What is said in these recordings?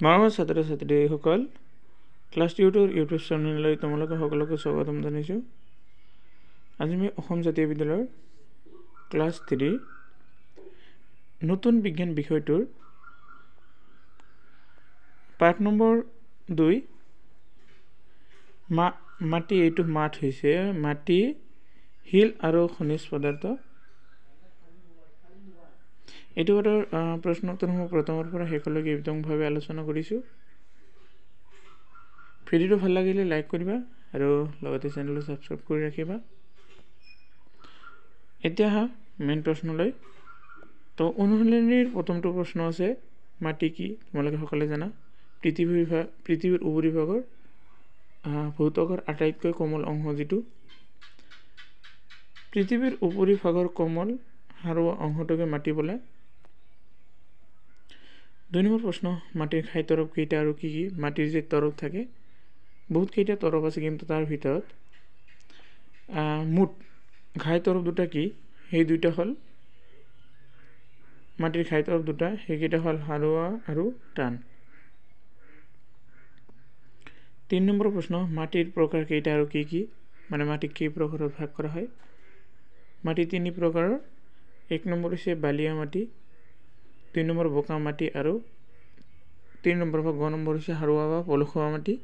মৰমৰ ছাত্ৰ ছাত্ৰীসকল, ক্লাছ টিউটৰ ইউটিউব চেনেললৈ তোমালোকে সকলোকে স্বাগতম জনাইছোঁ। আজি আমি অসম জাতীয় বিদ্যালয়ৰ ক্লাছ 3 নতুন বিজ্ঞান বিষয়টোৰ পাঠ নম্বৰ 2 মাটি, এইটো মাঠ হৈছে মাটি, শিল আৰু খনিজ পদাৰ্থ। এইটো পাঠৰ প্ৰশ্নোত্তৰসমূহ প্ৰথমৰ পৰা শেষলৈকে বিতংভাৱে আলোচনা কৰিছোঁ। ভিডিঅ'টো ভাল লাগিলে লাইক কৰিবা আৰু লগতে চেনেলটো ছাবস্ক্ৰাইব কৰি ৰাখিবা। এতিয়া মেইন প্ৰশ্নলৈ। তো অনুশীলনীৰ প্ৰথমটো প্ৰশ্ন আছে, মাটি কি? তোমালোকে সকলোৱে জানা। পৃথিৱীৰ উপৰিভাগৰ ভৌতকৰ আটাইতকৈ কোমল অংশ যিটো। পৃথিৱীৰ উপৰিভাগৰ কোমল সাৰুৱা অংশটোকে মাটি বোলে। 2 নম্বৰ প্ৰশ্ন, মাটিৰ ঘাই তৰফ কেইটা আৰু কি কি? মাটিৰ যে তৰফ থাকে, বহুত কেইটা তৰফ আছে, কিন্তু তাৰ ভিতৰত মুঠ ঘাই তৰফ দুটা কি? সেই দুটা হ'ল মাটিৰ ঘাই তৰফ দুটা, সেইকেইটা হ'ল সাৰুৱা আৰু টান। 3 নম্বৰ প্ৰশ্ন, মাটিৰ প্ৰকাৰ কেইটা আৰু কি কি? মানে মাটিক কেই প্ৰকাৰত ভাগ কৰা হয়? মাটি 3 প্ৰকাৰৰ। 1 নম্বৰ হৈছে বালিয়া মাটি, 2 নম্বৰ বোকা মাটি আৰু 3 নম্বৰ বা 5 নম্বৰ হৈছে সাৰুৱা বা পলসুৱা মাটি।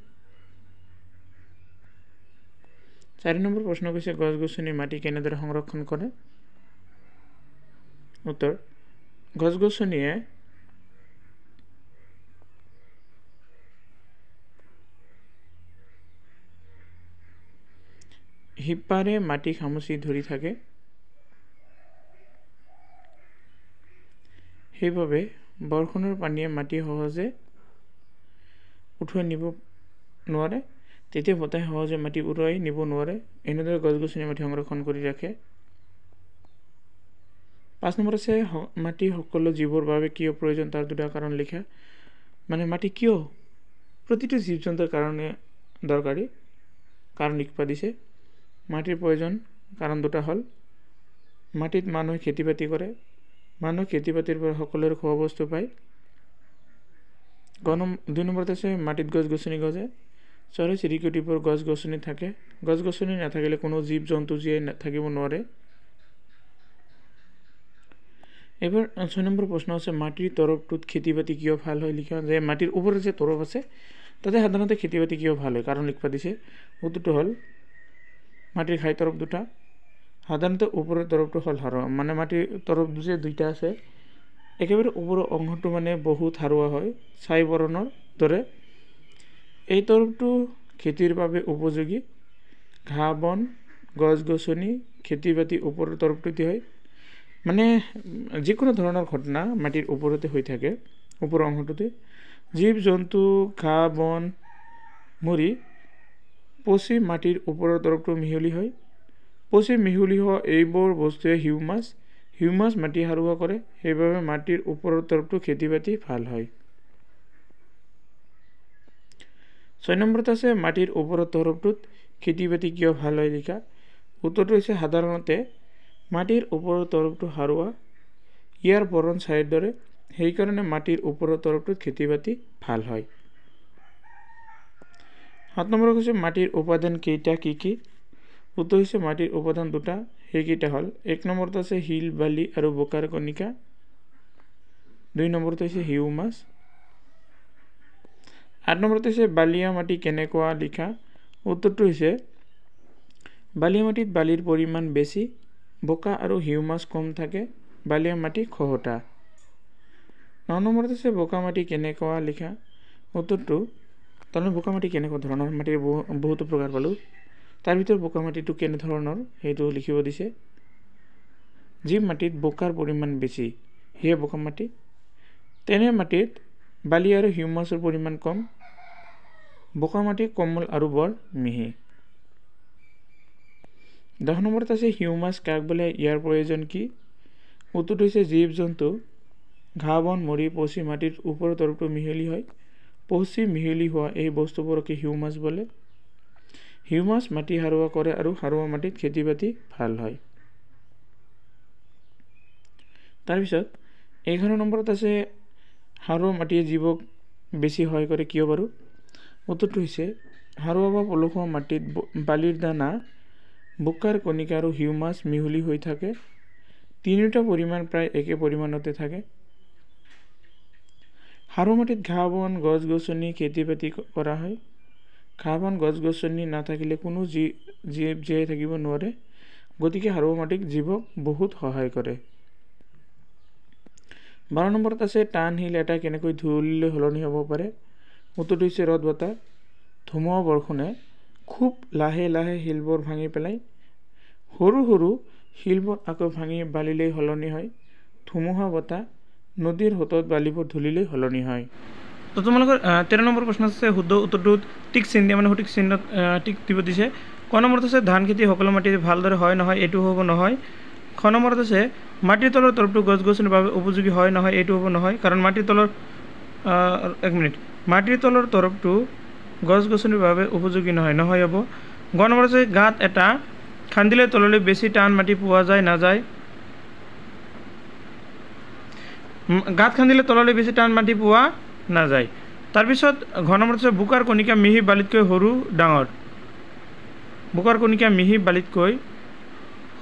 4 নম্বৰ প্ৰশ্ন কৈছে, গছ গছনি মাটি কেনেদৰে সংৰক্ষণ কৰে? উত্তৰ, গছ গছনিয়ে শিপাৰে মাটি খামুচি ধৰি থাকে, সেইবাবে বৰষুণৰ পানীয়ে মাটি সহজে উঠুৱাই নিব নোৱাৰে, তেতিয়া বতাহে সহজে মাটি উৰুৱাই নিব নোৱাৰে। এনেদৰে গছ গছনি মাটি সংৰক্ষণ কৰি ৰাখে। 5 নম্বৰ আছে, মাটি সকলো জীৱৰ বাবে কিয় প্ৰয়োজন তাৰ দুটা কাৰণ লিখা। মানে মাটি কিয় প্ৰতিটো জীৱ জন্তুৰ কাৰণে দৰকাৰী, কাৰণ লিখিব দিছে। মাটিৰ প্ৰয়োজন কাৰণ দুটা হ'ল, মাটিত মানুহে খেতি বাতি কৰে, মানুহে খেতি বাতিৰ পৰা সকলোৰে খোৱা বস্তু পায়। 2 নম্বৰত আছে, মাটিত গছ গছনি গজে, চৰাই চিৰিকটিবোৰ গছ গছনি থাকে, গছ গছনি নাথাকিলে কোনো জীৱ জন্তু জীয়াই থাকিব নোৱাৰে। এবাৰ 6 নম্বৰ প্ৰশ্ন আছে, মাটিৰ তৰফটোত খেতি বাতি কিয় ভাল হয় লিখা। যে মাটিৰ ওপৰত যে তৰফ আছে, তাতে সাধাৰণতে খেতি বাতি কিয় ভাল হয়, কাৰণ লিখিব দিছে। উত্তৰটো হ'ল মাটিৰ ঘাই তৰফ দুটা, সাধাৰণতে ওপৰৰ তৰফটো হ'ল সাৰুৱা। মানে মাটিৰ তৰফ যে দুইটা আছে, একেবাৰে ওপৰৰ অংশটো মানে বহুত সাৰুৱা হয়, ছাই বৰণৰ দৰে। এই তৰফটো খেতিৰ বাবে উপযোগী। ঘাঁহ বন গছ গছনি খেতি বাতি ওপৰৰ তৰফটোতে হয়। মানে যিকোনো ধৰণৰ ঘটনা মাটিৰ ওপৰতে হৈ থাকে, ওপৰৰ অংশটোতে। জীৱ জন্তু ঘাঁহ বন মৰি পচি মাটিৰ ওপৰৰ তৰফটো মিহলি হয়। পচি মিহলি হোৱা এইবোৰ বস্তুৱে হিউমাছ মাটি সাৰুৱা কৰে, সেইবাবে মাটিৰ ওপৰৰ তৰফটো খেতি বাতি ভাল হয়। 6 নম্বৰত আছে, মাটিৰ ওপৰৰ তৰফটোত খেতি বাতি কিয় ভাল হয় লিখা। উত্তৰটো হৈছে, সাধাৰণতে মাটিৰ ওপৰৰ তৰফটো সাৰুৱা, ইয়াৰ বৰণ ছাইৰ দৰে, সেইকাৰণে মাটিৰ ওপৰৰ তৰফটোত খেতি বাতি ভাল হয়। 7 নম্বৰ হৈছে, মাটিৰ উপাদান কেইটা কি কি? উত্তৰ হৈছে, মাটিৰ উপাদান দুটা, সেইকেইটা হ'ল 1 নম্বৰত আছে শিল বালি আৰু বোকাৰ কণিকা, 2 নম্বৰত হৈছে হিউমাছ। 8 নম্বৰত হৈছে বালিয়া মাটি কেনেকুৱা লিখা। উত্তৰটো হৈছে, বালিয়া মাটিত বালিৰ পৰিমাণ বেছি, বোকা আৰু হিউমাছ কম থাকে, বালিয়া মাটি খহটা। 9 নম্বৰত আছে বোকা মাটি কেনেকুৱা লিখা। উত্তৰটো, তাৰমানে বোকা মাটি কেনেকুৱা ধৰণৰ, মাটিৰ বহুতো প্ৰকাৰ পালোঁ, তাৰ ভিতৰত বোকা মাটিটো কেনেধৰণৰ সেইটো লিখিব দিছে। যি মাটিত বোকাৰ পৰিমাণ বেছি সেয়ে বোকা মাটি, তেনে মাটিত বালি আৰু হিউমাছৰ পৰিমাণ কম, বোকা মাটি কোমল আৰু বৰ মিহি। 10 নম্বৰত আছে হিউমাছ কাক বোলে, ইয়াৰ প্ৰয়োজন কি। উত্তৰটো হৈছে, জীৱ জন্তু ঘাঁহ বন মৰি পচি মাটিৰ ওপৰৰ তৰফটো মিহলি হয়, পচি মিহলি হোৱা এই বস্তুবোৰকে হিউমাছ বোলে। হিউমাছ মাটি সাৰুৱা কৰে আৰু সাৰুৱা মাটিত খেতি বাতি ভাল হয়। তাৰপিছত 11 নম্বৰত আছে, সাৰুৱা মাটিয়ে জীৱক বেছি সহায় কৰে কিয় বাৰু? উত্তৰটো হৈছে সাৰুৱা বা পলসুৱা মাটিত বালিৰ দানা, বোকাৰ কণিকা আৰু হিউমাছ মিহলি হৈ থাকে। তিনিওটা পৰিমাণ প্ৰায় একে পৰিমাণতে থাকে। সাৰুৱা মাটিত ঘাঁহ বন গছ গছনি খেতি বাতি কৰা হয়। ঘাঁহ বন গছ গছনি নাথাকিলে কোনো জীৱ জীয়াই থাকিব নোৱাৰে, গতিকে সাৰুৱা মাটিক জীৱক বহুত সহায় কৰে। 12 নম্বৰত আছে টান শিল এটা কেনেকৈ ধুলিলৈ সলনি হ'ব পাৰে? উত্তৰটো হৈছে ৰদ বতাহ। ধুমুহা বৰষুণে খুব লাহে লাহে শিলবোৰ ভাঙি পেলাই। সৰু সৰু শিলবোৰ আকৌ ভাঙি বালিলৈ সলনি হয়। ধুমুহা বতাহ নদীৰ সোঁতত বালিবোৰ ধুলিলৈ সলনি হয়। তো তোমালোকৰ 13 নম্বৰ প্ৰশ্ন আছে শুদ্ধ উত্তৰটোত টিক চিন দিয়া, মানে সঠিক চিহ্নত টিক দিব দিছে। ক নম্বৰত আছে ধান খেতি সকলো মাটিত ভালদৰে হয় নহয়, এইটো হ'ব নহয়। খ নম্বৰত আছে মাটিৰ তলৰ তৰফটো গছ গছনিৰ বাবে উপযোগী হয় নহয়, এইটো হ'ব নহয়, কাৰণ মাটিৰ তলৰ মাটিৰ তলৰ তৰফটো গছ গছনিৰ বাবে উপযোগী নহয়, নহয় হ'ব। গ নম্বৰ আছে গাঁত এটা খান্দিলে তললৈ বেছি টান মাটি পোৱা যায় নাযায়। গাঁত খান্দিলে তললৈ বেছি টান মাটি পোৱা নাযায়। তাৰপিছত ঘ নম্বৰত আছে বোকাৰ কণিকা মিহি বালিতকৈ সৰু ডাঙৰ। বোকাৰ কণিকা মিহি বালিতকৈ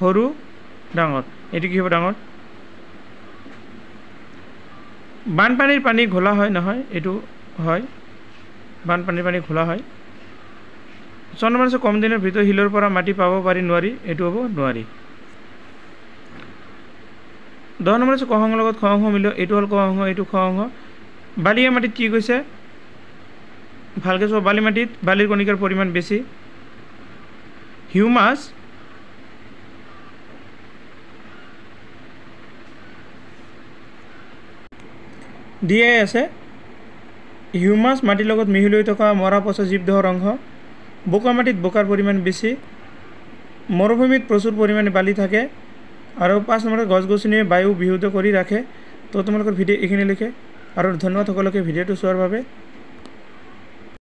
সৰু ডাঙৰ, এইটো কি হ'ব ডাঙৰ? বানপানীৰ পানী ঘোলা হয় নহয়, এইটো হয়, বানপানীৰ পানী ঘোলা হয়। 6 নম্বৰ আছে কম দিনৰ ভিতৰত শিলৰ পৰা মাটি পাব পাৰি নোৱাৰি, এইটো হ'ব নোৱাৰি। 10 নম্বৰ আছে ক অংশৰ লগত খ অংশ মিলিব, এইটো হ'ল ক অংশ, এইটো খ অংশ। বালিয়া মাটিত কি কৈছে ভালকৈ চোৱা, বালি মাটিত বালিৰ কণিকাৰ পৰিমাণ বেছি। হিউমাছ দিয়াই আছে। হিউমাছ মাটিৰ লগত মিহলি হৈ থকা মৰা পচা জীৱদেহৰ অংশ। বোকা মাটিত বোকাৰ পৰিমাণ বেছি। মৰুভূমিত প্ৰচুৰ পৰিমাণে বালি থাকে। আৰু 5 নম্বৰত গছ গছনিয়ে বায়ু বিশুদ্ধ কৰি ৰাখে। তো তোমালোকৰ ভিডিঅ' এইখিনিলৈকে, আৰু ধন্যবাদ সকলোকে ভিডিঅ'টো চোৱাৰ বাবে।